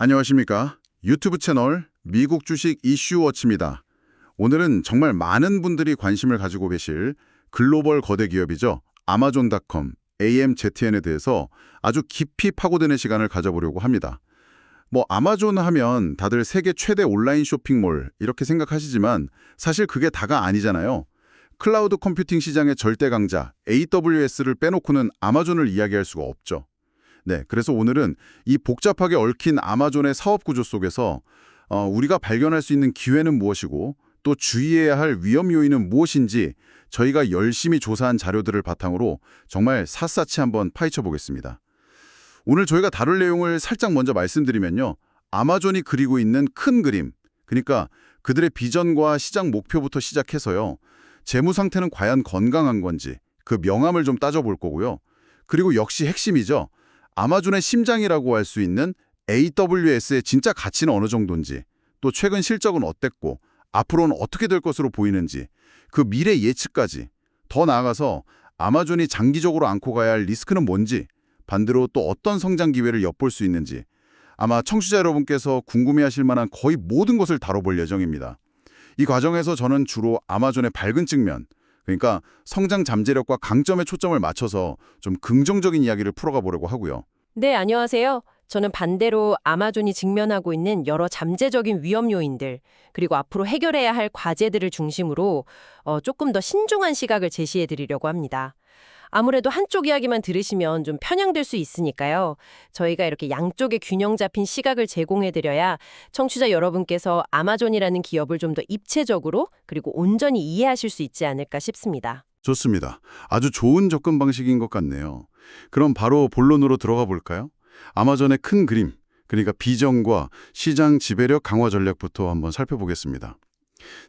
안녕하십니까. 유튜브 채널 미국 주식 이슈워치입니다. 오늘은 정말 많은 분들이 관심을 가지고 계실 글로벌 거대 기업이죠. 아마존닷컴, AMZN에 대해서 아주 깊이 파고드는 시간을 가져보려고 합니다. 아마존 하면 다들 세계 최대 온라인 쇼핑몰 이렇게 생각하시지만 사실 그게 다가 아니잖아요. 클라우드 컴퓨팅 시장의 절대 강자 AWS를 빼놓고는 아마존을 이야기할 수가 없죠. 네, 그래서 오늘은 이 복잡하게 얽힌 아마존의 사업 구조 속에서 우리가 발견할 수 있는 기회는 무엇이고 또 주의해야 할 위험 요인은 무엇인지 저희가 열심히 조사한 자료들을 바탕으로 정말 샅샅이 한번 파헤쳐 보겠습니다. 오늘 저희가 다룰 내용을 살짝 먼저 말씀드리면요. 아마존이 그리고 있는 큰 그림, 그러니까 그들의 비전과 시장 목표부터 시작해서요. 재무 상태는 과연 건강한 건지 그 명암을 좀 따져볼 거고요. 그리고 역시 핵심이죠. 아마존의 심장이라고 할 수 있는 AWS의 진짜 가치는 어느 정도인지, 또 최근 실적은 어땠고 앞으로는 어떻게 될 것으로 보이는지, 그 미래 예측까지, 더 나아가서 아마존이 장기적으로 안고 가야 할 리스크는 뭔지, 반대로 또 어떤 성장 기회를 엿볼 수 있는지 아마 청취자 여러분께서 궁금해하실 만한 거의 모든 것을 다뤄볼 예정입니다. 이 과정에서 저는 주로 아마존의 밝은 측면, 그러니까 성장 잠재력과 강점에 초점을 맞춰서 좀 긍정적인 이야기를 풀어가 보려고 하고요. 네, 안녕하세요. 저는 반대로 아마존이 직면하고 있는 여러 잠재적인 위험 요인들, 그리고 앞으로 해결해야 할 과제들을 중심으로 조금 더 신중한 시각을 제시해 드리려고 합니다. 아무래도 한쪽 이야기만 들으시면 좀 편향될 수 있으니까요. 저희가 이렇게 양쪽의 균형 잡힌 시각을 제공해 드려야 청취자 여러분께서 아마존이라는 기업을 좀 더 입체적으로 그리고 온전히 이해하실 수 있지 않을까 싶습니다. 좋습니다. 아주 좋은 접근 방식인 것 같네요. 그럼 바로 본론으로 들어가 볼까요? 아마존의 큰 그림, 그러니까 비전과 시장 지배력 강화 전략부터 한번 살펴보겠습니다.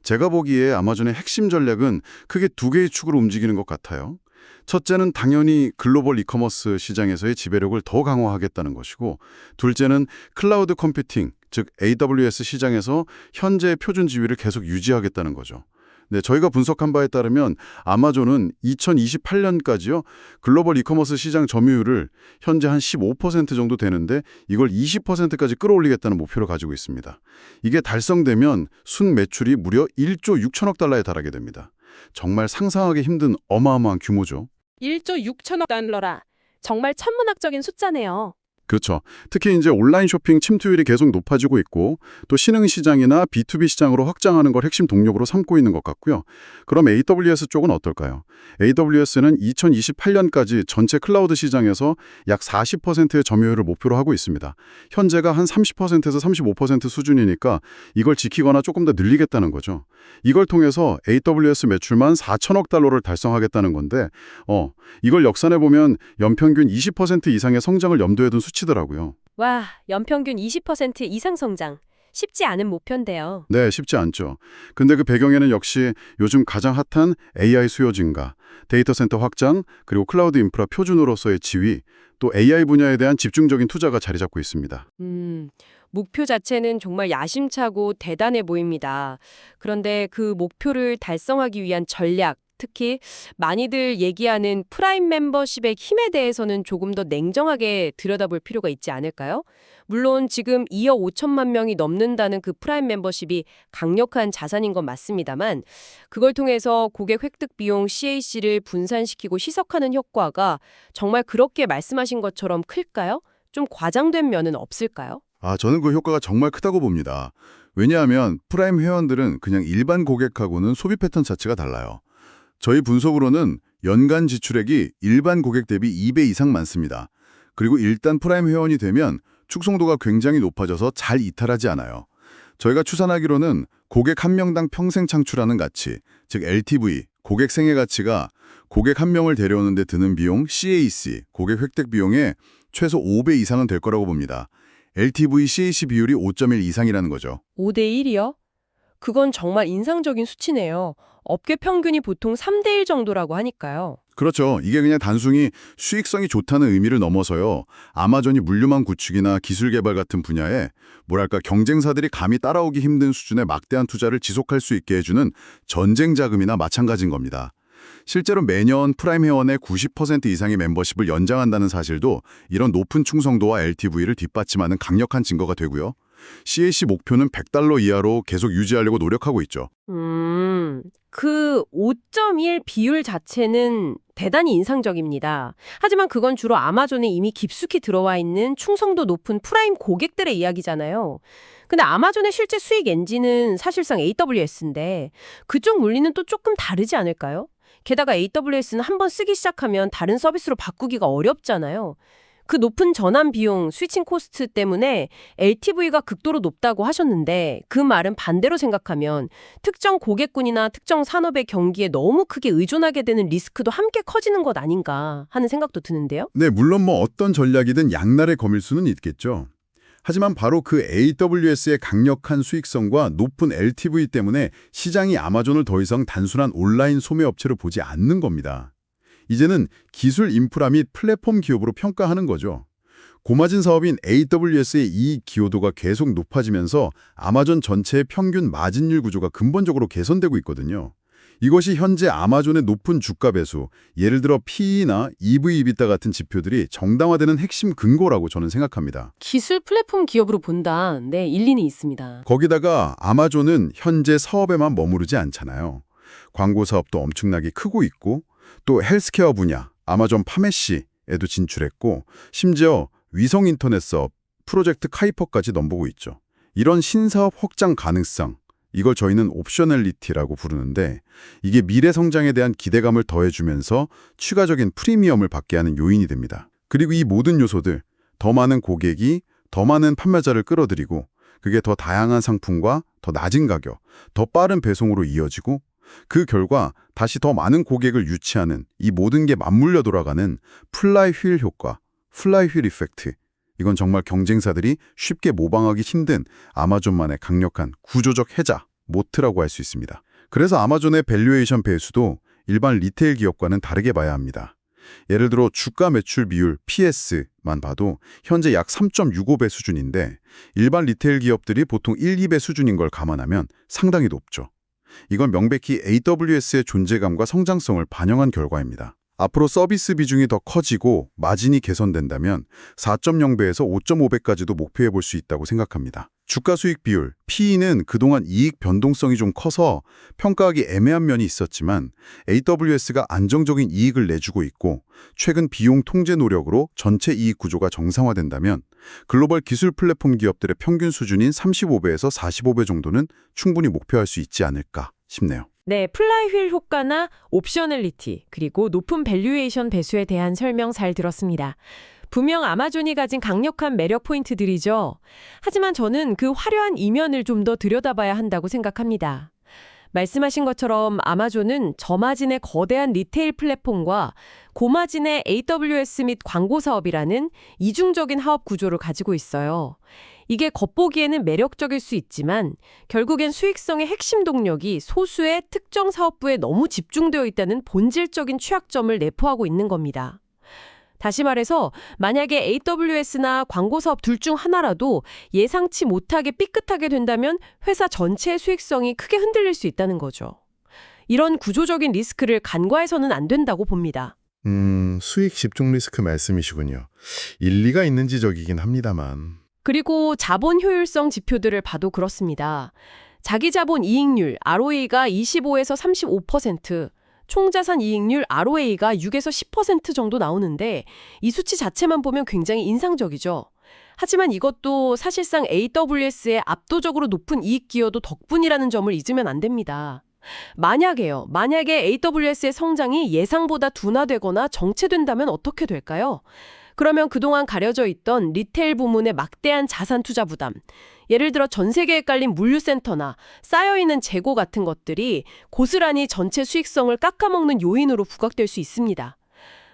제가 보기에 아마존의 핵심 전략은 크게 두 개의 축으로 움직이는 것 같아요. 첫째는 당연히 글로벌 이커머스 시장에서의 지배력을 더 강화하겠다는 것이고, 둘째는 클라우드 컴퓨팅, 즉 AWS 시장에서 현재의 표준 지위를 계속 유지하겠다는 거죠. 네, 저희가 분석한 바에 따르면 아마존은 2028년까지요. 글로벌 이커머스 시장 점유율을 현재 한 15% 정도 되는데 이걸 20%까지 끌어올리겠다는 목표를 가지고 있습니다. 이게 달성되면 순 매출이 무려 1조 6천억 달러에 달하게 됩니다. 정말 상상하기 힘든 어마어마한 규모죠. 1조 6천억 달러라. 정말 천문학적인 숫자네요. 그렇죠. 특히 이제 온라인 쇼핑 침투율이 계속 높아지고 있고 또 신흥 시장이나 B2B 시장으로 확장하는 걸 핵심 동력으로 삼고 있는 것 같고요. 그럼 AWS 쪽은 어떨까요? AWS는 2028년까지 전체 클라우드 시장에서 약 40%의 점유율을 목표로 하고 있습니다. 현재가 한 30%에서 35% 수준이니까 이걸 지키거나 조금 더 늘리겠다는 거죠. 이걸 통해서 AWS 매출만 4천억 달러를 달성하겠다는 건데 이걸 역산해 보면 연평균 20% 이상의 성장을 염두에 둔 수치더라고요. 와, 연평균 20% 이상 성장. 쉽지 않은 목표인데요. 네, 쉽지 않죠. 근데 그 배경에는 역시 요즘 가장 핫한 AI 수요 증가, 데이터 센터 확장, 그리고 클라우드 인프라 표준으로서의 지위, 또 AI 분야에 대한 집중적인 투자가 자리 잡고 있습니다. 목표 자체는 정말 야심차고 대단해 보입니다. 그런데 그 목표를 달성하기 위한 전략, 특히 많이들 얘기하는 프라임 멤버십의 힘에 대해서는 조금 더 냉정하게 들여다볼 필요가 있지 않을까요? 물론 지금 2억 5천만 명이 넘는다는 그 프라임 멤버십이 강력한 자산인 건 맞습니다만 그걸 통해서 고객 획득 비용 CAC를 분산시키고 희석하는 효과가 정말 그렇게 말씀하신 것처럼 클까요? 좀 과장된 면은 없을까요? 저는 그 효과가 정말 크다고 봅니다. 왜냐하면 프라임 회원들은 그냥 일반 고객하고는 소비 패턴 자체가 달라요. 저희 분석으로는 연간 지출액이 일반 고객 대비 2배 이상 많습니다. 그리고 일단 프라임 회원이 되면 축송도가 굉장히 높아져서 잘 이탈하지 않아요. 저희가 추산하기로는 고객 한 명당 평생 창출하는 가치, 즉 LTV, 고객 생애 가치가 고객 한 명을 데려오는 데 드는 비용 CAC, 고객 획득 비용의 최소 5배 이상은 될 거라고 봅니다. LTV CAC 비율이 5.1 이상이라는 거죠. 5대 1이요? 그건 정말 인상적인 수치네요. 업계 평균이 보통 3대 1 정도라고 하니까요. 그렇죠. 이게 그냥 단순히 수익성이 좋다는 의미를 넘어서요. 아마존이 물류망 구축이나 기술 개발 같은 분야에 경쟁사들이 감히 따라오기 힘든 수준의 막대한 투자를 지속할 수 있게 해주는 전쟁 자금이나 마찬가지인 겁니다. 실제로 매년 프라임 회원의 90% 이상의 멤버십을 연장한다는 사실도 이런 높은 충성도와 LTV를 뒷받침하는 강력한 증거가 되고요. CAC 목표는 $100 이하로 계속 유지하려고 노력하고 있죠. 그 5.1 비율 자체는 대단히 인상적입니다. 하지만 그건 주로 아마존에 이미 깊숙이 들어와 있는 충성도 높은 프라임 고객들의 이야기잖아요. 근데 아마존의 실제 수익 엔진은 사실상 AWS인데 그쪽 물리는 또 조금 다르지 않을까요? 게다가 AWS는 한번 쓰기 시작하면 다른 서비스로 바꾸기가 어렵잖아요. 그 높은 전환 비용, 스위칭 코스트 때문에 LTV가 극도로 높다고 하셨는데 그 말은 반대로 생각하면 특정 고객군이나 특정 산업의 경기에 너무 크게 의존하게 되는 리스크도 함께 커지는 것 아닌가 하는 생각도 드는데요. 네, 물론 어떤 전략이든 양날의 검일 수는 있겠죠. 하지만 바로 그 AWS의 강력한 수익성과 높은 LTV 때문에 시장이 아마존을 더 이상 단순한 온라인 소매 업체로 보지 않는 겁니다. 이제는 기술 인프라 및 플랫폼 기업으로 평가하는 거죠. 고마진 사업인 AWS의 이익 기여도가 계속 높아지면서 아마존 전체의 평균 마진율 구조가 근본적으로 개선되고 있거든요. 이것이 현재 아마존의 높은 주가 배수, 예를 들어 PE나 EV/EBITDA 같은 지표들이 정당화되는 핵심 근거라고 저는 생각합니다. 기술 플랫폼 기업으로 본다. 네, 일리는 있습니다. 거기다가 아마존은 현재 사업에만 머무르지 않잖아요. 광고 사업도 엄청나게 크고 있고 또 헬스케어 분야, 아마존 파메시에도 진출했고 심지어 위성 인터넷 사업, 프로젝트 카이퍼까지 넘보고 있죠. 이런 신사업 확장 가능성, 이걸 저희는 옵셔널리티라고 부르는데 이게 미래 성장에 대한 기대감을 더해주면서 추가적인 프리미엄을 받게 하는 요인이 됩니다. 그리고 이 모든 요소들, 더 많은 고객이 더 많은 판매자를 끌어들이고 그게 더 다양한 상품과 더 낮은 가격, 더 빠른 배송으로 이어지고 그 결과 다시 더 많은 고객을 유치하는 이 모든 게 맞물려 돌아가는 플라이휠 효과, 플라이휠 이펙트. 이건 정말 경쟁사들이 쉽게 모방하기 힘든 아마존만의 강력한 구조적 해자, 모트라고 할 수 있습니다. 그래서 아마존의 밸류에이션 배수도 일반 리테일 기업과는 다르게 봐야 합니다. 예를 들어 주가 매출 비율 PS만 봐도 현재 약 3.65배 수준인데 일반 리테일 기업들이 보통 1, 2배 수준인 걸 감안하면 상당히 높죠. 이건 명백히 AWS의 존재감과 성장성을 반영한 결과입니다. 앞으로 서비스 비중이 더 커지고 마진이 개선된다면 4.0배에서 5.5배까지도 목표해 볼 수 있다고 생각합니다. 주가 수익 비율, PE는 그동안 이익 변동성이 좀 커서 평가하기 애매한 면이 있었지만 AWS가 안정적인 이익을 내주고 있고 최근 비용 통제 노력으로 전체 이익 구조가 정상화된다면 글로벌 기술 플랫폼 기업들의 평균 수준인 35배에서 45배 정도는 충분히 목표할 수 있지 않을까 싶네요. 네, 플라이휠 효과나 옵셔널리티, 그리고 높은 밸류에이션 배수에 대한 설명 잘 들었습니다. 분명 아마존이 가진 강력한 매력 포인트들이죠. 하지만 저는 그 화려한 이면을 좀 더 들여다봐야 한다고 생각합니다. 말씀하신 것처럼 아마존은 저마진의 거대한 리테일 플랫폼과 고마진의 AWS 및 광고 사업이라는 이중적인 사업 구조를 가지고 있어요. 이게 겉보기에는 매력적일 수 있지만 결국엔 수익성의 핵심 동력이 소수의 특정 사업부에 너무 집중되어 있다는 본질적인 취약점을 내포하고 있는 겁니다. 다시 말해서 만약에 AWS나 광고 사업 둘 중 하나라도 예상치 못하게 삐끗하게 된다면 회사 전체의 수익성이 크게 흔들릴 수 있다는 거죠. 이런 구조적인 리스크를 간과해서는 안 된다고 봅니다. 수익 집중 리스크 말씀이시군요. 일리가 있는 지적이긴 합니다만. 그리고 자본 효율성 지표들을 봐도 그렇습니다. 자기 자본 이익률 ROA가 25에서 35%, 총자산 이익률 ROA가 6에서 10% 정도 나오는데 이 수치 자체만 보면 굉장히 인상적이죠. 하지만 이것도 사실상 AWS의 압도적으로 높은 이익 기여도 덕분이라는 점을 잊으면 안 됩니다. 만약에 AWS의 성장이 예상보다 둔화되거나 정체된다면 어떻게 될까요? 그러면 그동안 가려져 있던 리테일 부문의 막대한 자산 투자 부담, 예를 들어 전 세계에 깔린 물류센터나 쌓여있는 재고 같은 것들이 고스란히 전체 수익성을 깎아먹는 요인으로 부각될 수 있습니다.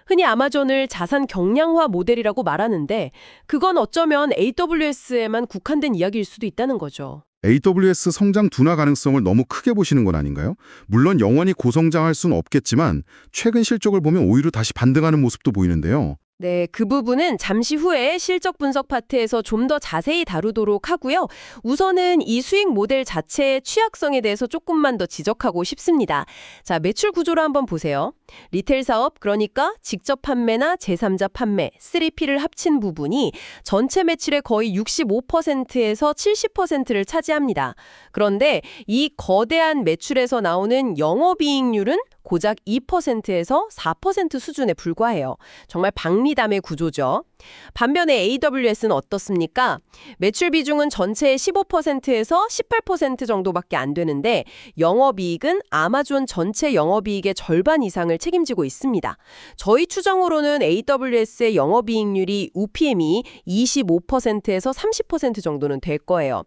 흔히 아마존을 자산 경량화 모델이라고 말하는데 그건 어쩌면 AWS에만 국한된 이야기일 수도 있다는 거죠. AWS 성장 둔화 가능성을 너무 크게 보시는 건 아닌가요? 물론 영원히 고성장할 수는 없겠지만 최근 실적을 보면 오히려 다시 반등하는 모습도 보이는데요. 네, 그 부분은 잠시 후에 실적 분석 파트에서 좀 더 자세히 다루도록 하고요. 우선은 이 수익 모델 자체의 취약성에 대해서 조금만 더 지적하고 싶습니다. 자, 매출 구조를 한번 보세요. 리테일 사업, 그러니까 직접 판매나 제3자 판매, 3P를 합친 부분이 전체 매출의 거의 65%에서 70%를 차지합니다. 그런데 이 거대한 매출에서 나오는 영업이익률은 고작 2%에서 4% 수준에 불과해요. 정말 박리담의 구조죠. 반면에 AWS는 어떻습니까? 매출 비중은 전체의 15%에서 18% 정도밖에 안 되는데 영업이익은 아마존 전체 영업이익의 절반 이상을 책임지고 있습니다. 저희 추정으로는 AWS의 영업이익률이 UPM이 25%에서 30% 정도는 될 거예요.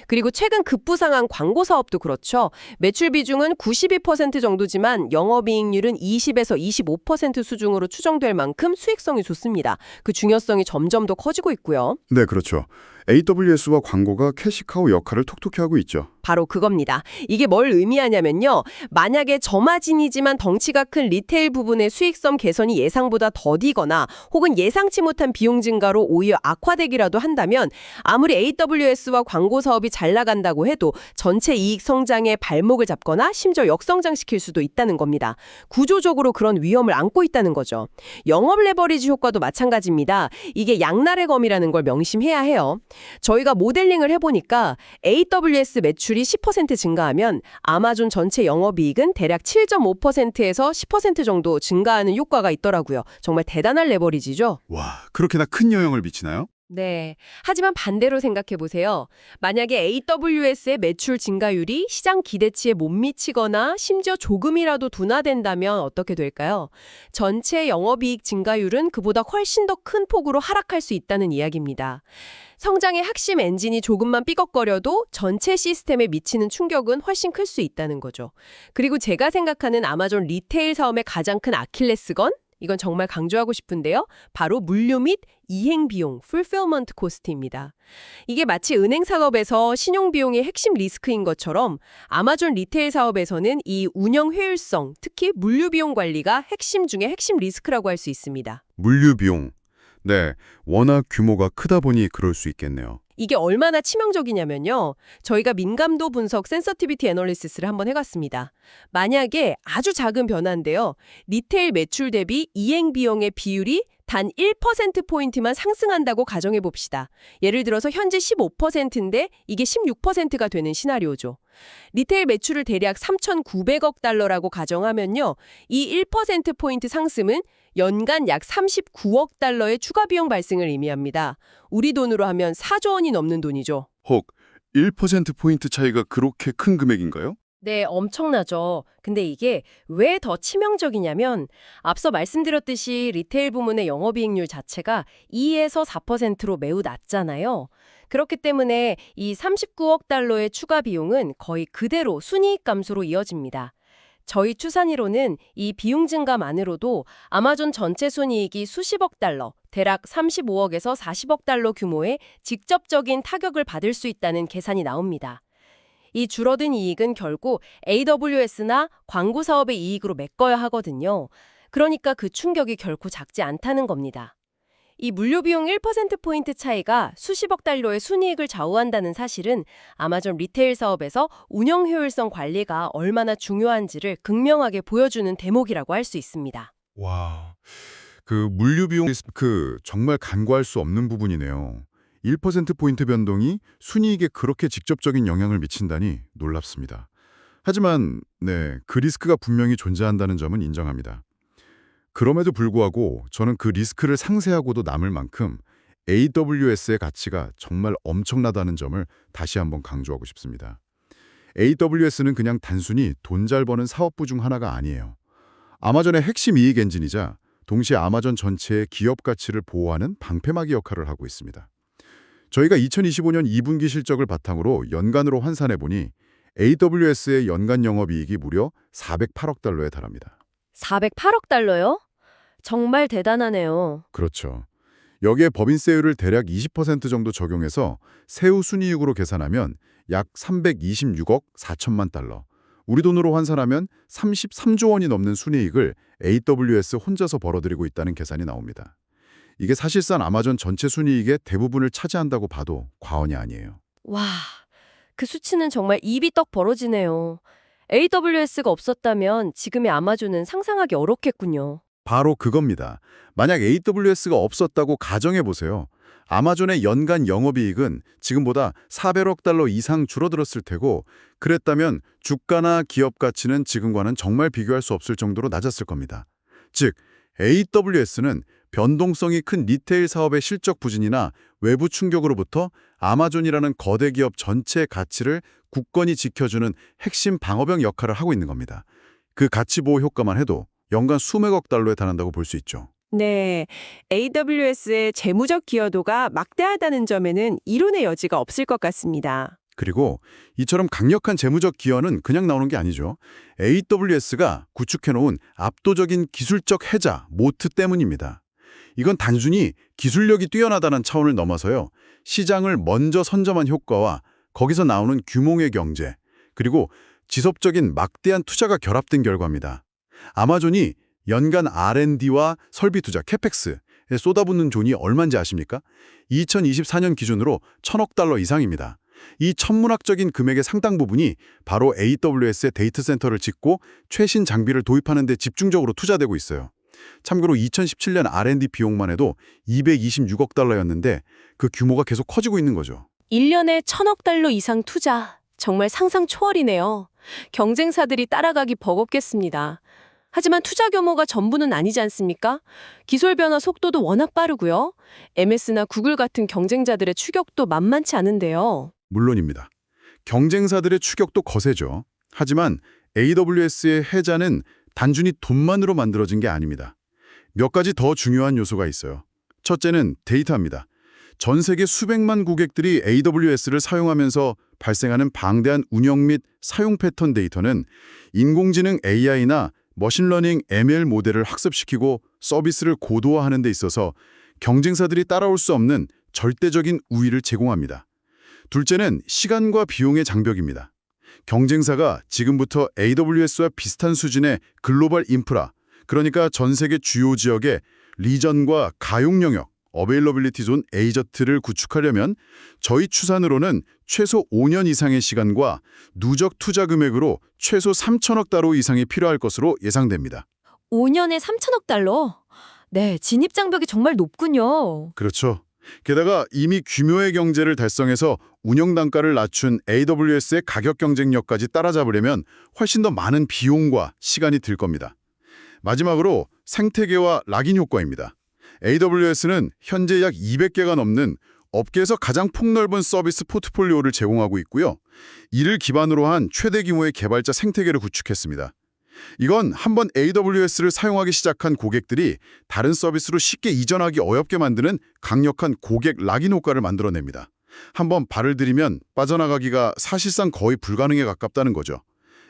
그리고 최근 급부상한 광고 사업도 그렇죠. 매출 비중은 92% 정도지만 영업이익률은 20에서 25% 수준으로 추정될 만큼 수익성이 좋습니다. 그 중요성이 점점 더 커지고 있고요. 네, 그렇죠. AWS와 광고가 캐시카우 역할을 톡톡히 하고 있죠. 바로 그겁니다. 이게 뭘 의미하냐면요. 만약에 저마진이지만 덩치가 큰 리테일 부분의 수익성 개선이 예상보다 더디거나 혹은 예상치 못한 비용 증가로 오히려 악화되기라도 한다면 아무리 AWS와 광고 사업이 잘 나간다고 해도 전체 이익 성장에 발목을 잡거나 심지어 역성장시킬 수도 있다는 겁니다. 구조적으로 그런 위험을 안고 있다는 거죠. 영업 레버리지 효과도 마찬가지입니다. 이게 양날의 검이라는 걸 명심해야 해요. 저희가 모델링을 해보니까 AWS 매출이 10% 증가하면 아마존 전체 영업이익은 대략 7.5%에서 10% 정도 증가하는 효과가 있더라고요. 정말 대단한 레버리지죠? 와, 그렇게나 큰 영향을 미치나요? 네. 하지만 반대로 생각해 보세요. 만약에 AWS의 매출 증가율이 시장 기대치에 못 미치거나 심지어 조금이라도 둔화된다면 어떻게 될까요? 전체 영업이익 증가율은 그보다 훨씬 더 큰 폭으로 하락할 수 있다는 이야기입니다. 성장의 핵심 엔진이 조금만 삐걱거려도 전체 시스템에 미치는 충격은 훨씬 클 수 있다는 거죠. 그리고 제가 생각하는 아마존 리테일 사업의 가장 큰 아킬레스건? 이건 정말 강조하고 싶은데요. 바로 물류 및 이행 비용, fulfillment cost입니다. 이게 마치 은행 사업에서 신용 비용이 핵심 리스크인 것처럼 아마존 리테일 사업에서는 이 운영 효율성, 특히 물류 비용 관리가 핵심 중에 핵심 리스크라고 할 수 있습니다. 물류 비용. 네, 워낙 규모가 크다 보니 그럴 수 있겠네요. 이게 얼마나 치명적이냐면요. 저희가 민감도 분석 센서티비티 애널리시스를 한번 해봤습니다. 만약에 아주 작은 변화인데요. 리테일 매출 대비 이행 비용의 비율이 단 1%포인트만 상승한다고 가정해 봅시다. 예를 들어서 현재 15%인데 이게 16%가 되는 시나리오죠. 리테일 매출을 대략 3,900억 달러라고 가정하면요. 이 1%포인트 상승은 연간 약 39억 달러의 추가 비용 발생을 의미합니다. 우리 돈으로 하면 4조 원이 넘는 돈이죠. 혹 1%포인트 차이가 그렇게 큰 금액인가요? 네, 엄청나죠. 근데 이게 왜 더 치명적이냐면 앞서 말씀드렸듯이 리테일 부문의 영업이익률 자체가 2에서 4%로 매우 낮잖아요. 그렇기 때문에 이 39억 달러의 추가 비용은 거의 그대로 순이익 감소로 이어집니다. 저희 추산이로는 이 비용 증가만으로도 아마존 전체 순이익이 수십억 달러, 대략 35억에서 40억 달러 규모의 직접적인 타격을 받을 수 있다는 계산이 나옵니다. 이 줄어든 이익은 결국 AWS나 광고 사업의 이익으로 메꿔야 하거든요. 그러니까 그 충격이 결코 작지 않다는 겁니다. 이 물류 비용 1%포인트 차이가 수십억 달러의 순이익을 좌우한다는 사실은 아마존 리테일 사업에서 운영 효율성 관리가 얼마나 중요한지를 극명하게 보여주는 대목이라고 할 수 있습니다. 와, 그 물류 비용 정말 간과할 수 없는 부분이네요. 1%포인트 변동이 순이익에 그렇게 직접적인 영향을 미친다니 놀랍습니다. 하지만 그 리스크가 분명히 존재한다는 점은 인정합니다. 그럼에도 불구하고 저는 그 리스크를 상쇄하고도 남을 만큼 AWS의 가치가 정말 엄청나다는 점을 다시 한번 강조하고 싶습니다. AWS는 그냥 단순히 돈 잘 버는 사업부 중 하나가 아니에요. 아마존의 핵심 이익 엔진이자 동시에 아마존 전체의 기업 가치를 보호하는 방패막이 역할을 하고 있습니다. 저희가 2025년 2분기 실적을 바탕으로 연간으로 환산해보니 AWS의 연간 영업이익이 무려 408억 달러에 달합니다. 408억 달러요? 정말 대단하네요. 그렇죠. 여기에 법인세율을 대략 20% 정도 적용해서 세후 순이익으로 계산하면 약 326억 4천만 달러. 우리 돈으로 환산하면 33조 원이 넘는 순이익을 AWS 혼자서 벌어들이고 있다는 계산이 나옵니다. 이게 사실상 아마존 전체 순이익의 대부분을 차지한다고 봐도 과언이 아니에요. 와, 그 수치는 정말 입이 떡 벌어지네요. AWS가 없었다면 지금의 아마존은 상상하기 어렵겠군요. 바로 그겁니다. 만약 AWS가 없었다고 가정해보세요. 아마존의 연간 영업이익은 지금보다 400억 달러 이상 줄어들었을 테고, 그랬다면 주가나 기업 가치는 지금과는 정말 비교할 수 없을 정도로 낮았을 겁니다. 즉, AWS는 변동성이 큰 리테일 사업의 실적 부진이나 외부 충격으로부터 아마존이라는 거대 기업 전체의 가치를 굳건히 지켜주는 핵심 방어벽 역할을 하고 있는 겁니다. 그 가치 보호 효과만 해도 연간 수백억 달러에 달한다고 볼 수 있죠. 네, AWS의 재무적 기여도가 막대하다는 점에는 이론의 여지가 없을 것 같습니다. 그리고 이처럼 강력한 재무적 기여는 그냥 나오는 게 아니죠. AWS가 구축해놓은 압도적인 기술적 해자, 모트 때문입니다. 이건 단순히 기술력이 뛰어나다는 차원을 넘어서요. 시장을 먼저 선점한 효과와 거기서 나오는 규모의 경제, 그리고 지속적인 막대한 투자가 결합된 결과입니다. 아마존이 연간 R&D와 설비 투자, 캐펙스에 쏟아붓는 돈이 얼마인지 아십니까? 2024년 기준으로 1,000억 달러 이상입니다. 이 천문학적인 금액의 상당 부분이 바로 AWS의 데이터 센터를 짓고 최신 장비를 도입하는 데 집중적으로 투자되고 있어요. 참고로 2017년 R&D 비용만 해도 226억 달러였는데 그 규모가 계속 커지고 있는 거죠. 1년에 1,000억 달러 이상 투자. 정말 상상 초월이네요. 경쟁사들이 따라가기 버겁겠습니다. 하지만 투자 규모가 전부는 아니지 않습니까? 기술 변화 속도도 워낙 빠르고요. MS나 구글 같은 경쟁자들의 추격도 만만치 않은데요. 물론입니다. 경쟁사들의 추격도 거세죠. 하지만 AWS의 해자는 단순히 돈만으로 만들어진 게 아닙니다. 몇 가지 더 중요한 요소가 있어요. 첫째는 데이터입니다. 전 세계 수백만 고객들이 AWS를 사용하면서 발생하는 방대한 운영 및 사용 패턴 데이터는 인공지능 AI나 머신러닝 ML 모델을 학습시키고 서비스를 고도화하는 데 있어서 경쟁사들이 따라올 수 없는 절대적인 우위를 제공합니다. 둘째는 시간과 비용의 장벽입니다. 경쟁사가 지금부터 AWS와 비슷한 수준의 글로벌 인프라, 그러니까 전 세계 주요 지역의 리전과 가용 영역, 어베일러빌리티 존 AZ를 구축하려면 저희 추산으로는 최소 5년 이상의 시간과 누적 투자 금액으로 최소 3천억 달러 이상이 필요할 것으로 예상됩니다. 5년에 3,000억 달러? 네, 진입 장벽이 정말 높군요. 그렇죠. 게다가 이미 규모의 경제를 달성해서 운영 단가를 낮춘 AWS의 가격 경쟁력까지 따라잡으려면 훨씬 더 많은 비용과 시간이 들 겁니다. 마지막으로 생태계와 락인 효과입니다. AWS는 현재 약 200개가 넘는 업계에서 가장 폭넓은 서비스 포트폴리오를 제공하고 있고요. 이를 기반으로 한 최대 규모의 개발자 생태계를 구축했습니다. 이건 한번 AWS를 사용하기 시작한 고객들이 다른 서비스로 쉽게 이전하기 어렵게 만드는 강력한 고객 락인 효과를 만들어냅니다. 한번 발을 들이면 빠져나가기가 사실상 거의 불가능에 가깝다는 거죠.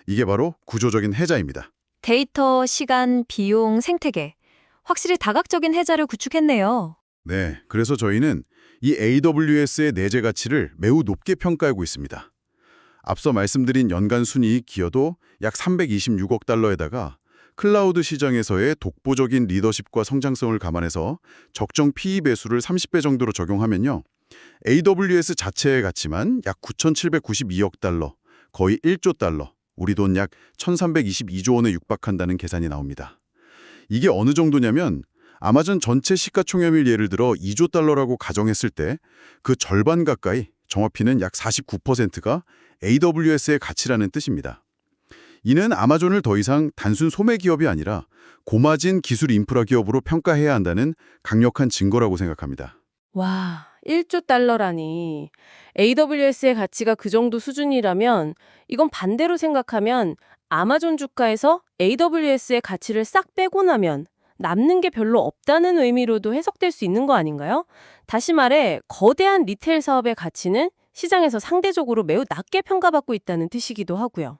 이게 바로 구조적인 해자입니다. 데이터, 시간, 비용, 생태계. 확실히 다각적인 해자를 구축했네요. 네, 그래서 저희는 이 AWS의 내재 가치를 매우 높게 평가하고 있습니다. 앞서 말씀드린 연간 순이익 기여도 약 326억 달러에다가 클라우드 시장에서의 독보적인 리더십과 성장성을 감안해서 적정 PE 배수를 30배 정도로 적용하면요. AWS 자체의 가치만 약 9,792억 달러, 거의 1조 달러, 우리 돈 약 1,322조 원에 육박한다는 계산이 나옵니다. 이게 어느 정도냐면 아마존 전체 시가총액을 예를 들어 2조 달러라고 가정했을 때 그 절반 가까이, 정확히는 약 49%가 AWS의 가치라는 뜻입니다. 이는 아마존을 더 이상 단순 소매 기업이 아니라 고마진 기술 인프라 기업으로 평가해야 한다는 강력한 증거라고 생각합니다. 와, 1조 달러라니. AWS의 가치가 그 정도 수준이라면 이건 반대로 생각하면 아마존 주가에서 AWS의 가치를 싹 빼고 나면 남는 게 별로 없다는 의미로도 해석될 수 있는 거 아닌가요? 다시 말해, 거대한 리테일 사업의 가치는 시장에서 상대적으로 매우 낮게 평가받고 있다는 뜻이기도 하고요.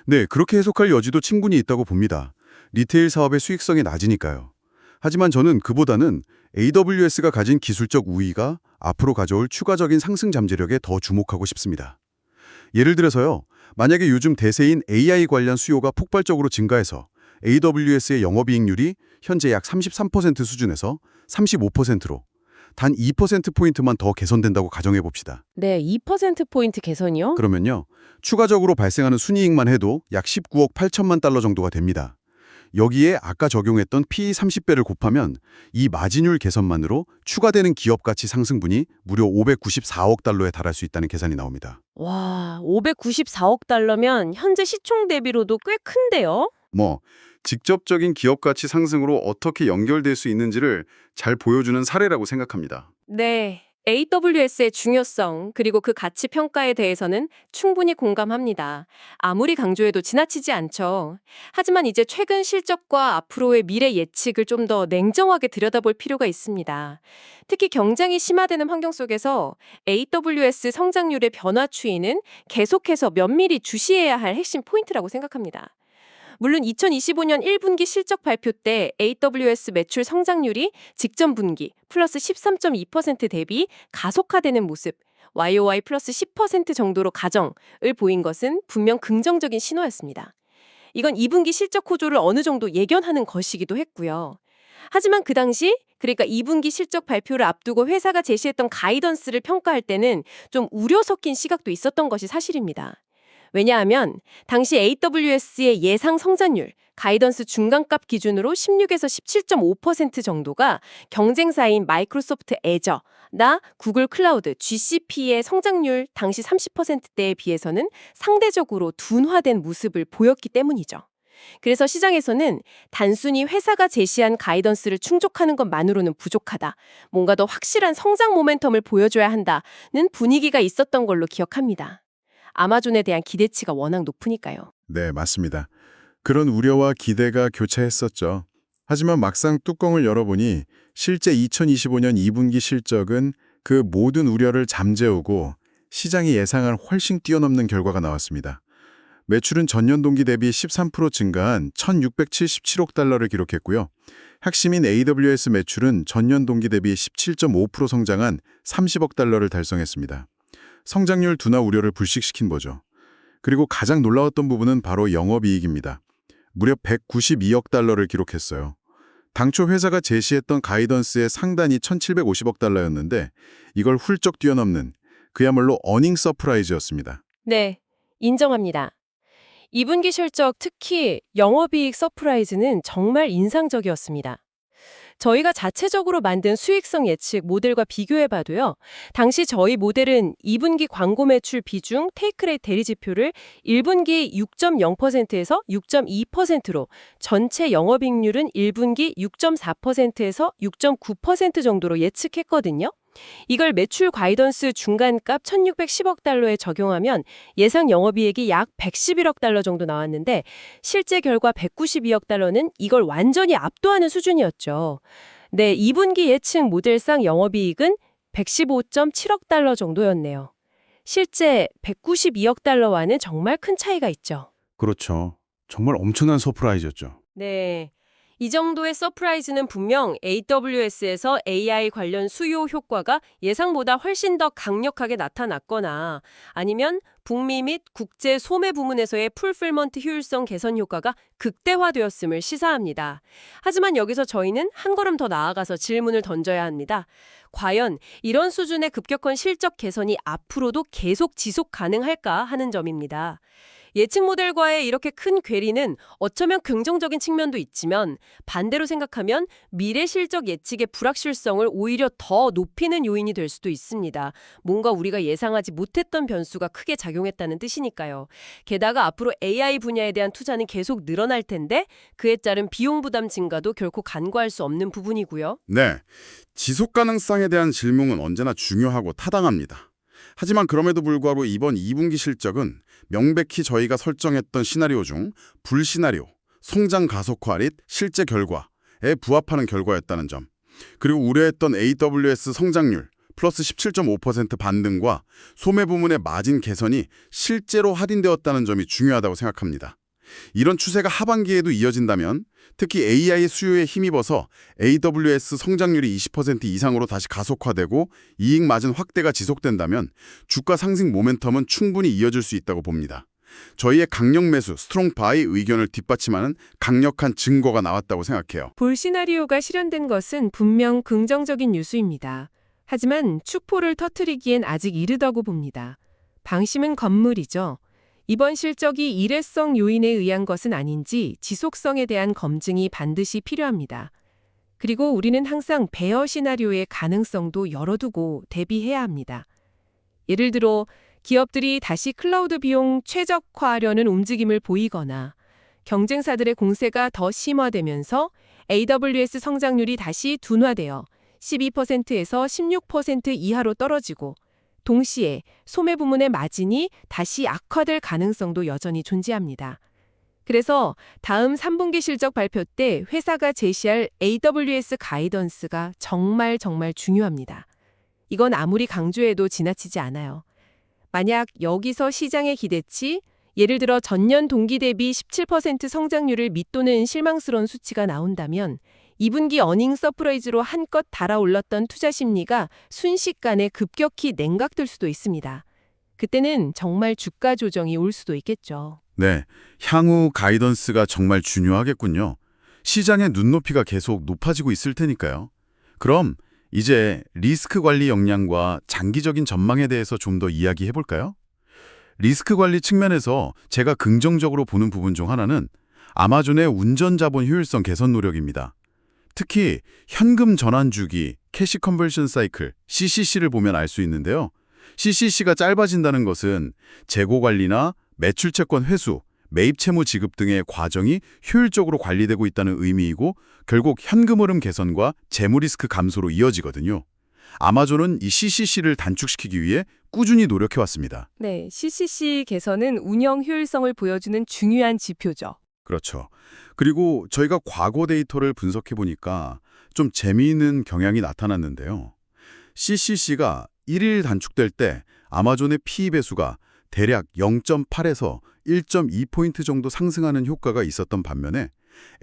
네, 그렇게 해석할 여지도 충분히 있다고 봅니다. 리테일 사업의 수익성이 낮으니까요. 하지만 저는 그보다는 AWS가 가진 기술적 우위가 앞으로 가져올 추가적인 상승 잠재력에 더 주목하고 싶습니다. 예를 들어서요, 만약에 요즘 대세인 AI 관련 수요가 폭발적으로 증가해서 AWS의 영업이익률이 현재 약 33% 수준에서 35%로 단 2%포인트만 더 개선된다고 가정해 봅시다. 네, 2%포인트 개선이요? 그러면요. 추가적으로 발생하는 순이익만 해도 약 19억 8천만 달러 정도가 됩니다. 여기에 아까 적용했던 PE 30배를 곱하면 이 마진율 개선만으로 추가되는 기업 가치 상승분이 무려 594억 달러에 달할 수 있다는 계산이 나옵니다. 와, 594억 달러면 현재 시총 대비로도 꽤 큰데요? 직접적인 기업 가치 상승으로 어떻게 연결될 수 있는지를 잘 보여주는 사례라고 생각합니다. 네. AWS의 중요성 그리고 그 가치 평가에 대해서는 충분히 공감합니다. 아무리 강조해도 지나치지 않죠. 하지만 이제 최근 실적과 앞으로의 미래 예측을 좀 더 냉정하게 들여다볼 필요가 있습니다. 특히 경쟁이 심화되는 환경 속에서 AWS 성장률의 변화 추이는 계속해서 면밀히 주시해야 할 핵심 포인트라고 생각합니다. 물론 2025년 1분기 실적 발표 때 AWS 매출 성장률이 직전 분기 플러스 13.2% 대비 가속화되는 모습, YOY 플러스 10% 정도로 가정을 보인 것은 분명 긍정적인 신호였습니다. 이건 2분기 실적 호조를 어느 정도 예견하는 것이기도 했고요. 하지만 그 당시, 그러니까 2분기 실적 발표를 앞두고 회사가 제시했던 가이던스를 평가할 때는 좀 우려 섞인 시각도 있었던 것이 사실입니다. 왜냐하면 당시 AWS의 예상 성장률, 가이던스 중간값 기준으로 16에서 17.5% 정도가 경쟁사인 마이크로소프트 애저나 구글 클라우드, GCP의 성장률 당시 30%대에 비해서는 상대적으로 둔화된 모습을 보였기 때문이죠. 그래서 시장에서는 단순히 회사가 제시한 가이던스를 충족하는 것만으로는 부족하다. 뭔가 더 확실한 성장 모멘텀을 보여줘야 한다는 분위기가 있었던 걸로 기억합니다. 아마존에 대한 기대치가 워낙 높으니까요. 네, 맞습니다. 그런 우려와 기대가 교차했었죠. 하지만 막상 뚜껑을 열어보니 실제 2025년 2분기 실적은 그 모든 우려를 잠재우고 시장이 예상을 훨씬 뛰어넘는 결과가 나왔습니다. 매출은 전년 동기 대비 13% 증가한 1,677억 달러를 기록했고요. 핵심인 AWS 매출은 전년 동기 대비 17.5% 성장한 30억 달러를 달성했습니다. 성장률 둔화 우려를 불식시킨 거죠. 그리고 가장 놀라웠던 부분은 바로 영업이익입니다. 무려 192억 달러를 기록했어요. 당초 회사가 제시했던 가이던스의 상단이 1,750억 달러였는데 이걸 훌쩍 뛰어넘는 그야말로 어닝 서프라이즈였습니다. 네, 인정합니다. 2분기 실적, 특히 영업이익 서프라이즈는 정말 인상적이었습니다. 저희가 자체적으로 만든 수익성 예측 모델과 비교해봐도요. 당시 저희 모델은 2분기 광고 매출 비중 테이크레이트 대리지표를 1분기 6.0%에서 6.2%로 전체 영업이익률은 1분기 6.4%에서 6.9% 정도로 예측했거든요. 이걸 매출 가이던스 중간값 1,610억 달러에 적용하면 예상 영업이익이 약 111억 달러 정도 나왔는데 실제 결과 192억 달러는 이걸 완전히 압도하는 수준이었죠. 네, 2분기 예측 모델상 영업이익은 115.7억 달러 정도였네요. 실제 192억 달러와는 정말 큰 차이가 있죠. 그렇죠. 정말 엄청난 서프라이즈였죠. 네. 이 정도의 서프라이즈는 분명 AWS에서 AI 관련 수요 효과가 예상보다 훨씬 더 강력하게 나타났거나 아니면 북미 및 국제 소매 부문에서의 풀필먼트 효율성 개선 효과가 극대화되었음을 시사합니다. 하지만 여기서 저희는 한 걸음 더 나아가서 질문을 던져야 합니다. 과연 이런 수준의 급격한 실적 개선이 앞으로도 계속 지속 가능할까 하는 점입니다. 예측 모델과의 이렇게 큰 괴리는 어쩌면 긍정적인 측면도 있지만 반대로 생각하면 미래 실적 예측의 불확실성을 오히려 더 높이는 요인이 될 수도 있습니다. 뭔가 우리가 예상하지 못했던 변수가 크게 작용했다는 뜻이니까요. 게다가 앞으로 AI 분야에 대한 투자는 계속 늘어날 텐데 그에 따른 비용 부담 증가도 결코 간과할 수 없는 부분이고요. 네, 지속 가능성에 대한 질문은 언제나 중요하고 타당합니다. 하지만 그럼에도 불구하고 이번 2분기 실적은 명백히 저희가 설정했던 시나리오 중 불시나리오, 성장 가속화 및 실제 결과에 부합하는 결과였다는 점, 그리고 우려했던 AWS 성장률 플러스 17.5% 반등과 소매 부문의 마진 개선이 실제로 할인되었다는 점이 중요하다고 생각합니다. 이런 추세가 하반기에도 이어진다면 특히 AI 수요에 힘입어서 AWS 성장률이 20% 이상으로 다시 가속화되고 이익 마진 확대가 지속된다면 주가 상승 모멘텀은 충분히 이어질 수 있다고 봅니다. 저희의 강력 매수, 스트롱 바이 의견을 뒷받침하는 강력한 증거가 나왔다고 생각해요. 볼 시나리오가 실현된 것은 분명 긍정적인 뉴스입니다. 하지만 축포를 터뜨리기엔 아직 이르다고 봅니다. 방심은 건물이죠. 이번 실적이 일회성 요인에 의한 것은 아닌지 지속성에 대한 검증이 반드시 필요합니다. 그리고 우리는 항상 베어 시나리오의 가능성도 열어두고 대비해야 합니다. 예를 들어 기업들이 다시 클라우드 비용 최적화하려는 움직임을 보이거나 경쟁사들의 공세가 더 심화되면서 AWS 성장률이 다시 둔화되어 12%에서 16% 이하로 떨어지고 동시에 소매 부문의 마진이 다시 악화될 가능성도 여전히 존재합니다. 그래서 다음 3분기 실적 발표 때 회사가 제시할 AWS 가이던스가 정말 중요합니다. 이건 아무리 강조해도 지나치지 않아요. 만약 여기서 시장의 기대치, 예를 들어 전년 동기 대비 17% 성장률을 밑도는 실망스러운 수치가 나온다면 2분기 어닝 서프라이즈로 한껏 달아올랐던 투자 심리가 순식간에 급격히 냉각될 수도 있습니다. 그때는 정말 주가 조정이 올 수도 있겠죠. 네, 향후 가이던스가 정말 중요하겠군요. 시장의 눈높이가 계속 높아지고 있을 테니까요. 그럼 이제 리스크 관리 역량과 장기적인 전망에 대해서 좀 더 이야기해 볼까요? 리스크 관리 측면에서 제가 긍정적으로 보는 부분 중 하나는 아마존의 운전 자본 효율성 개선 노력입니다. 특히 현금 전환 주기, 캐시 컨버전 사이클, CCC를 보면 알 수 있는데요. CCC가 짧아진다는 것은 재고 관리나 매출 채권 회수, 매입 채무 지급 등의 과정이 효율적으로 관리되고 있다는 의미이고 결국 현금 흐름 개선과 재무 리스크 감소로 이어지거든요. 아마존은 이 CCC를 단축시키기 위해 꾸준히 노력해왔습니다. 네, CCC 개선은 운영 효율성을 보여주는 중요한 지표죠. 그렇죠. 그리고 저희가 과거 데이터를 분석해보니까 좀 재미있는 경향이 나타났는데요. CCC가 1일 단축될 때 아마존의 PE 배수가 대략 0.8에서 1.2포인트 정도 상승하는 효과가 있었던 반면에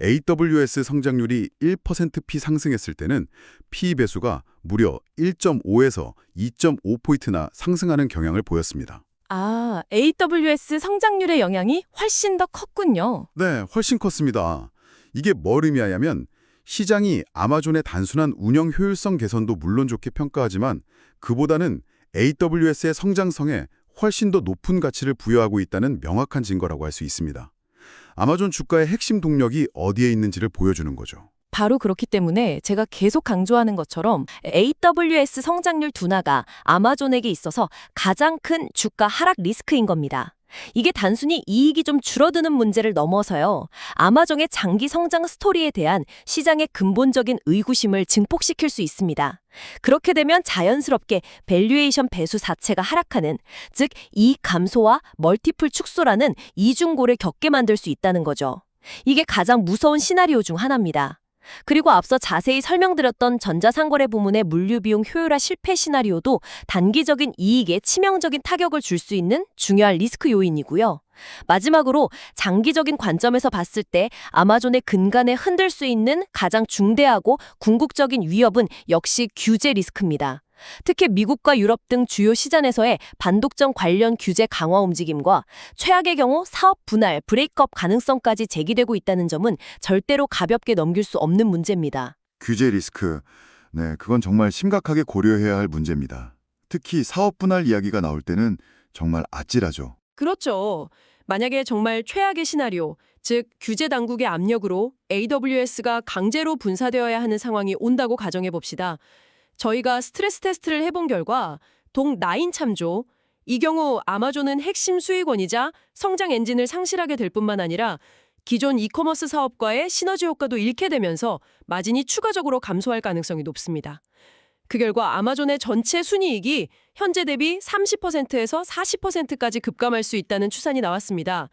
AWS 성장률이 1%p 상승했을 때는 PE 배수가 무려 1.5에서 2.5포인트나 상승하는 경향을 보였습니다. 아, AWS 성장률의 영향이 훨씬 더 컸군요. 네, 훨씬 컸습니다. 이게 뭘 의미하냐면 시장이 아마존의 단순한 운영 효율성 개선도 물론 좋게 평가하지만 그보다는 AWS의 성장성에 훨씬 더 높은 가치를 부여하고 있다는 명확한 증거라고 할 수 있습니다. 아마존 주가의 핵심 동력이 어디에 있는지를 보여주는 거죠. 바로 그렇기 때문에 제가 계속 강조하는 것처럼 AWS 성장률 둔화가 아마존에게 있어서 가장 큰 주가 하락 리스크인 겁니다. 이게 단순히 이익이 좀 줄어드는 문제를 넘어서요. 아마존의 장기 성장 스토리에 대한 시장의 근본적인 의구심을 증폭시킬 수 있습니다. 그렇게 되면 자연스럽게 밸류에이션 배수 자체가 하락하는, 즉 이익 감소와 멀티플 축소라는 이중고를 겪게 만들 수 있다는 거죠. 이게 가장 무서운 시나리오 중 하나입니다. 그리고 앞서 자세히 설명드렸던 전자상거래 부문의 물류비용 효율화 실패 시나리오도 단기적인 이익에 치명적인 타격을 줄 수 있는 중요한 리스크 요인이고요. 마지막으로 장기적인 관점에서 봤을 때 아마존의 근간에 흔들 수 있는 가장 중대하고 궁극적인 위협은 역시 규제 리스크입니다. 특히 미국과 유럽 등 주요 시장에서의 반독점 관련 규제 강화 움직임과 최악의 경우 사업 분할, 브레이크업 가능성까지 제기되고 있다는 점은 절대로 가볍게 넘길 수 없는 문제입니다. 규제 리스크. 네, 그건 정말 심각하게 고려해야 할 문제입니다. 특히 사업 분할 이야기가 나올 때는 정말 아찔하죠. 그렇죠. 만약에 정말 최악의 시나리오, 즉 규제 당국의 압력으로 AWS가 강제로 분사되어야 하는 상황이 온다고 가정해 봅시다. 저희가 스트레스 테스트를 해본 결과 동 9 참조, 이 경우 아마존은 핵심 수익원이자 성장 엔진을 상실하게 될 뿐만 아니라 기존 이커머스 사업과의 시너지 효과도 잃게 되면서 마진이 추가적으로 감소할 가능성이 높습니다. 그 결과 아마존의 전체 순이익이 현재 대비 30%에서 40%까지 급감할 수 있다는 추산이 나왔습니다.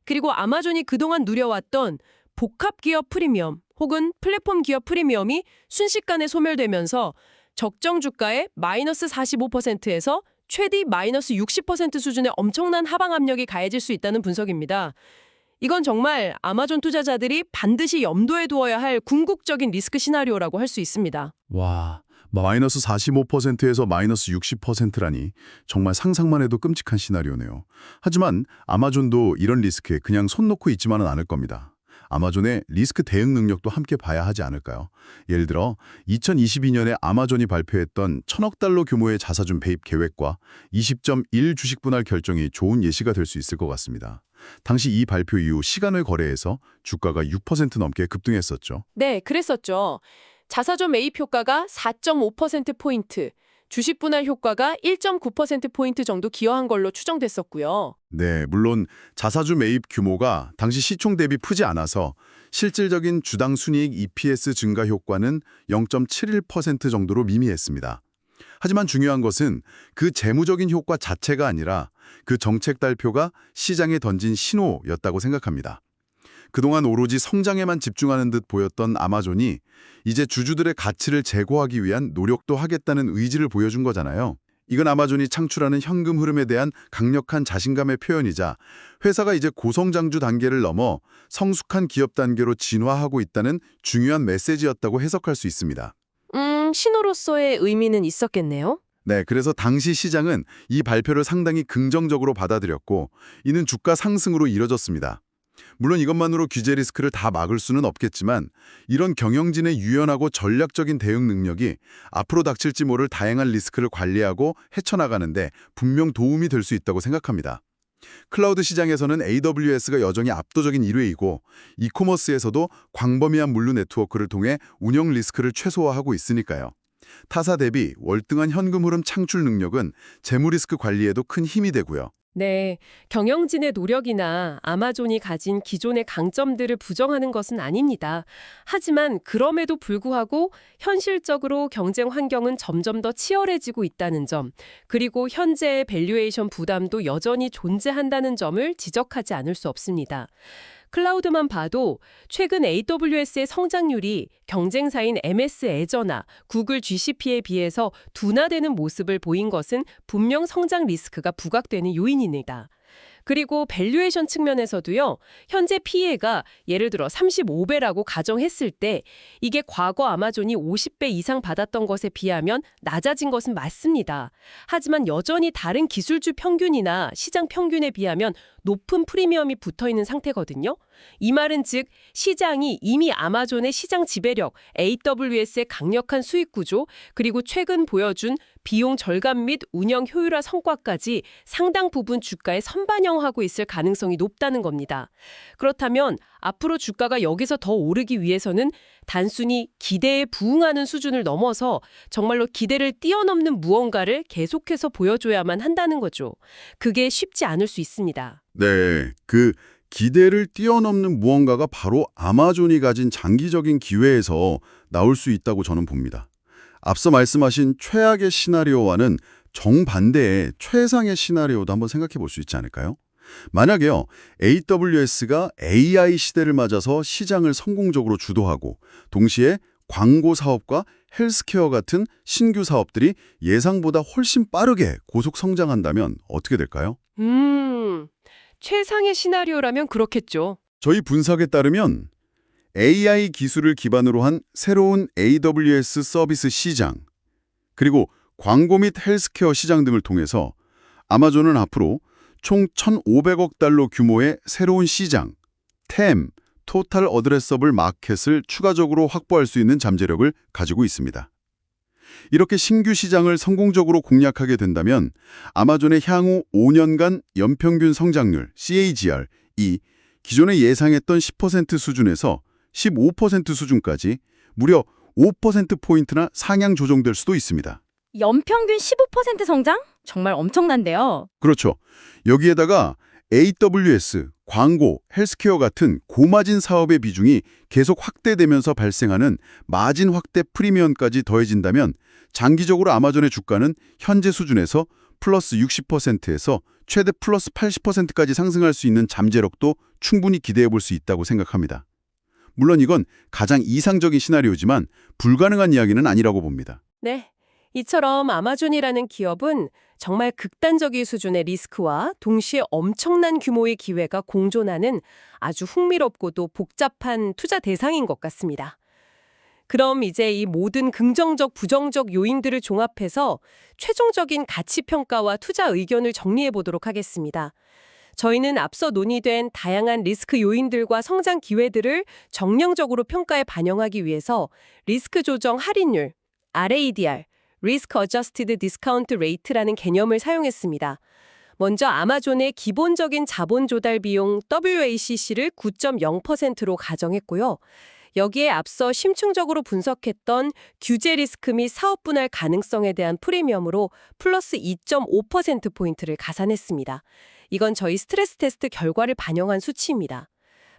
그리고 아마존이 그동안 누려왔던 복합기업 프리미엄 혹은 플랫폼 기업 프리미엄이 순식간에 소멸되면서 적정 주가의 마이너스 45%에서 최대 마이너스 60% 수준의 엄청난 하방 압력이 가해질 수 있다는 분석입니다. 이건 정말 아마존 투자자들이 반드시 염두에 두어야 할 궁극적인 리스크 시나리오라고 할 수 있습니다. 와, 마이너스 45%에서 마이너스 60%라니 정말 상상만 해도 끔찍한 시나리오네요. 하지만 아마존도 이런 리스크에 그냥 손 놓고 있지만은 않을 겁니다. 아마존의 리스크 대응 능력도 함께 봐야 하지 않을까요? 예를 들어 2022년에 아마존이 발표했던 1,000억 달러 규모의 자사주 배입 계획과 20.1 주식 분할 결정이 좋은 예시가 될 수 있을 것 같습니다. 당시 이 발표 이후 시간의 거래에서 주가가 6% 넘게 급등했었죠. 네, 그랬었죠. 자사주 매입 효과가 4.5%포인트, 주식 분할 효과가 1.9%포인트 정도 기여한 걸로 추정됐었고요. 네, 물론 자사주 매입 규모가 당시 시총 대비 크지 않아서 실질적인 주당 순이익 EPS 증가 효과는 0.71% 정도로 미미했습니다. 하지만 중요한 것은 그 재무적인 효과 자체가 아니라 그 정책 발표가 시장에 던진 신호였다고 생각합니다. 그동안 오로지 성장에만 집중하는 듯 보였던 아마존이 이제 주주들의 가치를 제고하기 위한 노력도 하겠다는 의지를 보여준 거잖아요. 이건 아마존이 창출하는 현금 흐름에 대한 강력한 자신감의 표현이자 회사가 이제 고성장주 단계를 넘어 성숙한 기업 단계로 진화하고 있다는 중요한 메시지였다고 해석할 수 있습니다. 신호로서의 의미는 있었겠네요. 네, 그래서 당시 시장은 이 발표를 상당히 긍정적으로 받아들였고 이는 주가 상승으로 이뤄졌습니다. 물론 이것만으로 규제 리스크를 다 막을 수는 없겠지만 이런 경영진의 유연하고 전략적인 대응 능력이 앞으로 닥칠지 모를 다양한 리스크를 관리하고 헤쳐나가는데 분명 도움이 될 수 있다고 생각합니다. 클라우드 시장에서는 AWS가 여전히 압도적인 1위이고 이코머스에서도 광범위한 물류 네트워크를 통해 운영 리스크를 최소화하고 있으니까요. 타사 대비 월등한 현금 흐름 창출 능력은 재무 리스크 관리에도 큰 힘이 되고요. 네, 경영진의 노력이나 아마존이 가진 기존의 강점들을 부정하는 것은 아닙니다. 하지만 그럼에도 불구하고 현실적으로 경쟁 환경은 점점 더 치열해지고 있다는 점, 그리고 현재의 밸류에이션 부담도 여전히 존재한다는 점을 지적하지 않을 수 없습니다. 클라우드만 봐도 최근 AWS의 성장률이 경쟁사인 MS 애저나 구글 GCP에 비해서 둔화되는 모습을 보인 것은 분명 성장 리스크가 부각되는 요인입니다. 그리고 밸류에이션 측면에서도요. 현재 PE가 예를 들어 35배라고 가정했을 때 이게 과거 아마존이 50배 이상 받았던 것에 비하면 낮아진 것은 맞습니다. 하지만 여전히 다른 기술주 평균이나 시장 평균에 비하면 높은 프리미엄이 붙어있는 상태거든요. 이 말은 즉 시장이 이미 아마존의 시장 지배력, AWS의 강력한 수익 구조, 그리고 최근 보여준 비용 절감 및 운영 효율화 성과까지 상당 부분 주가에 선반영하고 있을 가능성이 높다는 겁니다. 그렇다면 앞으로 주가가 여기서 더 오르기 위해서는 단순히 기대에 부응하는 수준을 넘어서 정말로 기대를 뛰어넘는 무언가를 계속해서 보여줘야만 한다는 거죠. 그게 쉽지 않을 수 있습니다. 네, 그 기대를 뛰어넘는 무언가가 바로 아마존이 가진 장기적인 기회에서 나올 수 있다고 저는 봅니다. 앞서 말씀하신 최악의 시나리오와는 정반대의 최상의 시나리오도 한번 생각해 볼 수 있지 않을까요? 만약에요, AWS가 AI 시대를 맞아서 시장을 성공적으로 주도하고 동시에 광고 사업과 헬스케어 같은 신규 사업들이 예상보다 훨씬 빠르게 고속 성장한다면 어떻게 될까요? 최상의 시나리오라면 그렇겠죠. 저희 분석에 따르면 AI 기술을 기반으로 한 새로운 AWS 서비스 시장, 그리고 광고 및 헬스케어 시장 등을 통해서 아마존은 앞으로 총 1,500억 달러 규모의 새로운 시장, TAM, 토탈 어드레서블 마켓을 추가적으로 확보할 수 있는 잠재력을 가지고 있습니다. 이렇게 신규 시장을 성공적으로 공략하게 된다면 아마존의 향후 5년간 연평균 성장률, CAGR이 기존에 예상했던 10% 수준에서 15% 수준까지 무려 5%포인트나 상향 조정될 수도 있습니다. 연평균 15% 성장? 정말 엄청난데요. 그렇죠. 여기에다가 AWS, 광고, 헬스케어 같은 고마진 사업의 비중이 계속 확대되면서 발생하는 마진 확대 프리미엄까지 더해진다면 장기적으로 아마존의 주가는 현재 수준에서 플러스 60%에서 최대 플러스 80%까지 상승할 수 있는 잠재력도 충분히 기대해 볼 수 있다고 생각합니다. 물론 이건 가장 이상적인 시나리오지만 불가능한 이야기는 아니라고 봅니다. 네. 이처럼 아마존이라는 기업은 정말 극단적인 수준의 리스크와 동시에 엄청난 규모의 기회가 공존하는 아주 흥미롭고도 복잡한 투자 대상인 것 같습니다. 그럼 이제 이 모든 긍정적, 부정적 요인들을 종합해서 최종적인 가치 평가와 투자 의견을 정리해 보도록 하겠습니다. 저희는 앞서 논의된 다양한 리스크 요인들과 성장 기회들을 정량적으로 평가에 반영하기 위해서 리스크 조정 할인율, RADR, Risk Adjusted Discount Rate라는 개념을 사용했습니다. 먼저 아마존의 기본적인 자본 조달 비용 WACC를 9.0%로 가정했고요. 여기에 앞서 심층적으로 분석했던 규제 리스크 및 사업 분할 가능성에 대한 프리미엄으로 플러스 2.5%포인트를 가산했습니다. 이건 저희 스트레스 테스트 결과를 반영한 수치입니다.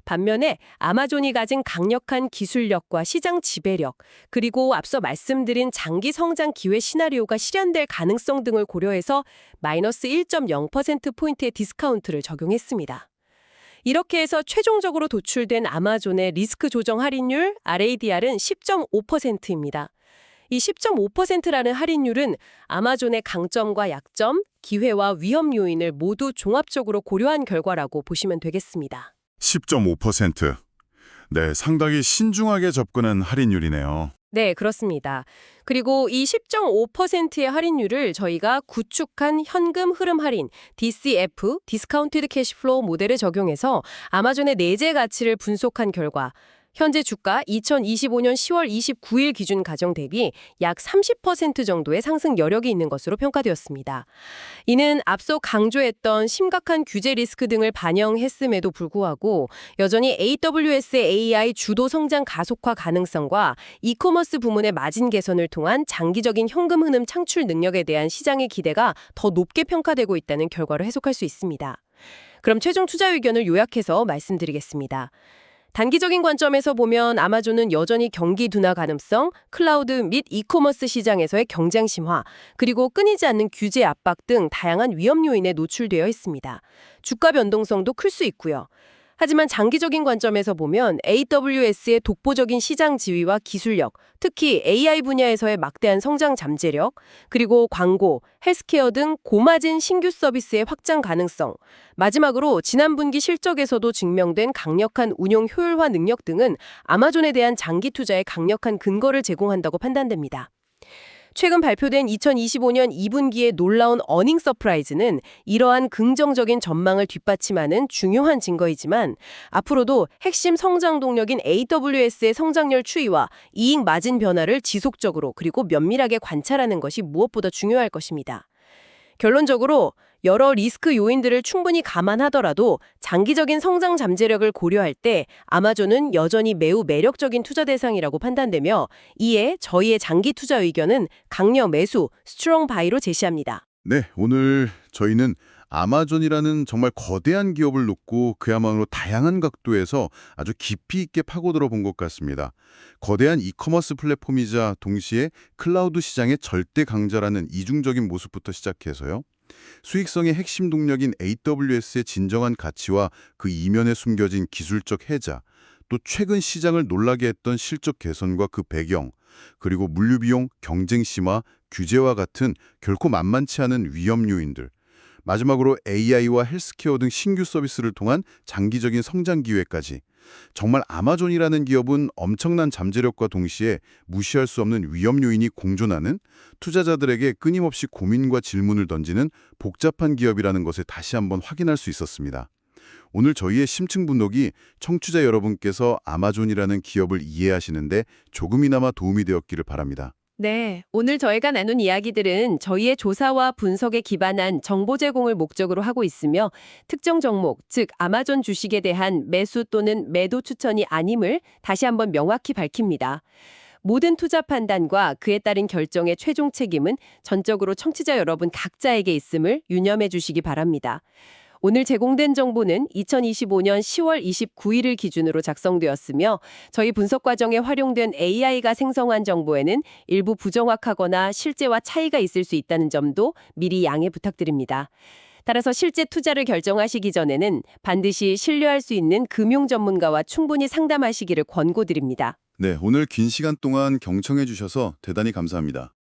반면에 아마존이 가진 강력한 기술력과 시장 지배력, 그리고 앞서 말씀드린 장기 성장 기회 시나리오가 실현될 가능성 등을 고려해서 마이너스 1.0%포인트의 디스카운트를 적용했습니다. 이렇게 해서 최종적으로 도출된 아마존의 리스크 조정 할인율 RADR은 10.5%입니다. 이 10.5%라는 할인율은 아마존의 강점과 약점, 기회와 위험 요인을 모두 종합적으로 고려한 결과라고 보시면 되겠습니다. 10.5%. 네, 상당히 신중하게 접근한 할인율이네요. 네, 그렇습니다. 그리고 이 10.5%의 할인율을 저희가 구축한 현금 흐름 할인, DCF, Discounted Cash Flow 모델을 적용해서 아마존의 내재 가치를 분석한 결과 현재 주가 2025년 10월 29일 기준 가정 대비 약 30% 정도의 상승 여력이 있는 것으로 평가되었습니다. 이는 앞서 강조했던 심각한 규제 리스크 등을 반영했음에도 불구하고 여전히 AWS의 AI 주도 성장 가속화 가능성과 이커머스 부문의 마진 개선을 통한 장기적인 현금 흐름 창출 능력에 대한 시장의 기대가 더 높게 평가되고 있다는 결과로 해석할 수 있습니다. 그럼 최종 투자 의견을 요약해서 말씀드리겠습니다. 단기적인 관점에서 보면 아마존은 여전히 경기 둔화 가능성, 클라우드 및 이커머스 시장에서의 경쟁 심화, 그리고 끊이지 않는 규제 압박 등 다양한 위험 요인에 노출되어 있습니다. 주가 변동성도 클 수 있고요. 하지만 장기적인 관점에서 보면 AWS의 독보적인 시장 지위와 기술력, 특히 AI 분야에서의 막대한 성장 잠재력, 그리고 광고, 헬스케어 등 고마진 신규 서비스의 확장 가능성, 마지막으로 지난 분기 실적에서도 증명된 강력한 운용 효율화 능력 등은 아마존에 대한 장기 투자에 강력한 근거를 제공한다고 판단됩니다. 최근 발표된 2025년 2분기의 놀라운 어닝 서프라이즈는 이러한 긍정적인 전망을 뒷받침하는 중요한 증거이지만 앞으로도 핵심 성장 동력인 AWS의 성장률 추이와 이익 마진 변화를 지속적으로 그리고 면밀하게 관찰하는 것이 무엇보다 중요할 것입니다. 결론적으로 여러 리스크 요인들을 충분히 감안하더라도 장기적인 성장 잠재력을 고려할 때 아마존은 여전히 매우 매력적인 투자 대상이라고 판단되며 이에 저희의 장기 투자 의견은 강력 매수, 스트롱 바이로 제시합니다. 네, 오늘 저희는 아마존이라는 정말 거대한 기업을 놓고 그야말로 다양한 각도에서 아주 깊이 있게 파고들어 본 것 같습니다. 거대한 이커머스 플랫폼이자 동시에 클라우드 시장의 절대 강자라는 이중적인 모습부터 시작해서요. 수익성의 핵심 동력인 AWS의 진정한 가치와 그 이면에 숨겨진 기술적 해자, 또 최근 시장을 놀라게 했던 실적 개선과 그 배경, 그리고 물류비용, 경쟁 심화, 규제와 같은 결코 만만치 않은 위험 요인들, 마지막으로 AI와 헬스케어 등 신규 서비스를 통한 장기적인 성장 기회까지 정말 아마존이라는 기업은 엄청난 잠재력과 동시에 무시할 수 없는 위험 요인이 공존하는 투자자들에게 끊임없이 고민과 질문을 던지는 복잡한 기업이라는 것을 다시 한번 확인할 수 있었습니다. 오늘 저희의 심층 분석이 청취자 여러분께서 아마존이라는 기업을 이해하시는데 조금이나마 도움이 되었기를 바랍니다. 네, 오늘 저희가 나눈 이야기들은 저희의 조사와 분석에 기반한 정보 제공을 목적으로 하고 있으며 특정 종목, 즉 아마존 주식에 대한 매수 또는 매도 추천이 아님을 다시 한번 명확히 밝힙니다. 모든 투자 판단과 그에 따른 결정의 최종 책임은 전적으로 청취자 여러분 각자에게 있음을 유념해 주시기 바랍니다. 오늘 제공된 정보는 2025년 10월 29일을 기준으로 작성되었으며 저희 분석 과정에 활용된 AI가 생성한 정보에는 일부 부정확하거나 실제와 차이가 있을 수 있다는 점도 미리 양해 부탁드립니다. 따라서 실제 투자를 결정하시기 전에는 반드시 신뢰할 수 있는 금융 전문가와 충분히 상담하시기를 권고드립니다. 네, 오늘 긴 시간 동안 경청해 주셔서 대단히 감사합니다.